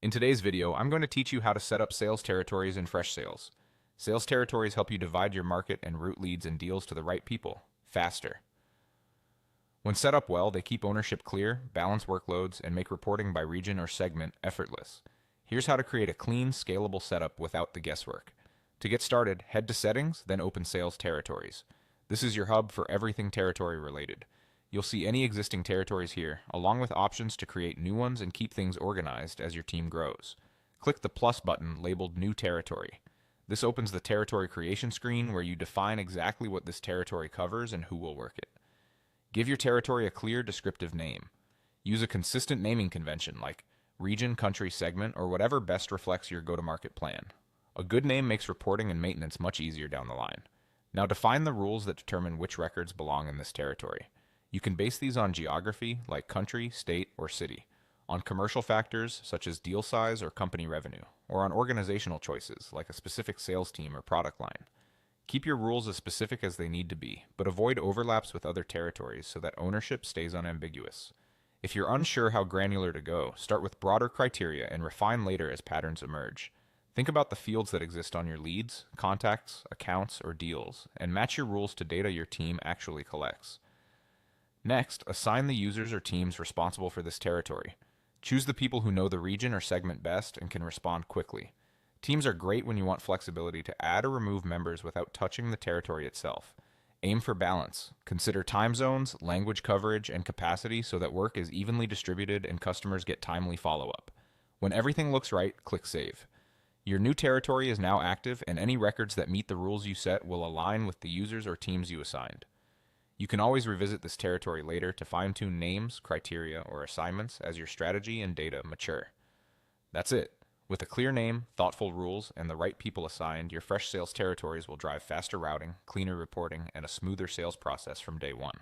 In today's video, I'm going to teach you how to set up sales territories in Freshsales. Sales territories help you divide your market and route leads and deals to the right people, faster. When set up well, they keep ownership clear, balance workloads, and make reporting by region or segment effortless. Here's how to create a clean, scalable setup without the guesswork. To get started, head to Settings, then open Sales Territories. This is your hub for everything territory related. You'll see any existing territories here, along with options to create new ones and keep things organized as your team grows. Click the plus button labeled New Territory. This opens the territory creation screen where you define exactly what this territory covers and who will work it. Give your territory a clear, descriptive name. Use a consistent naming convention like region, country, segment, or whatever best reflects your go-to-market plan. A good name makes reporting and maintenance much easier down the line. Now define the rules that determine which records belong in this territory. You can base these on geography, like country, state, or city, on commercial factors such as deal size or company revenue, or on organizational choices like a specific sales team or product line. Keep your rules as specific as they need to be, but avoid overlaps with other territories so that ownership stays unambiguous. If you're unsure how granular to go, start with broader criteria and refine later as patterns emerge. Think about the fields that exist on your leads, contacts, accounts, or deals, and match your rules to data your team actually collects. Next, assign the users or teams responsible for this territory. Choose the people who know the region or segment best and can respond quickly. Teams are great when you want flexibility to add or remove members without touching the territory itself. Aim for balance. Consider time zones, language coverage, and capacity so that work is evenly distributed and customers get timely follow-up. When everything looks right, click Save. Your new territory is now active, and any records that meet the rules you set will align with the users or teams you assigned. You can always revisit this territory later to fine-tune names, criteria, or assignments as your strategy and data mature. That's it. With a clear name, thoughtful rules, and the right people assigned, your Freshsales territories will drive faster routing, cleaner reporting, and a smoother sales process from day one.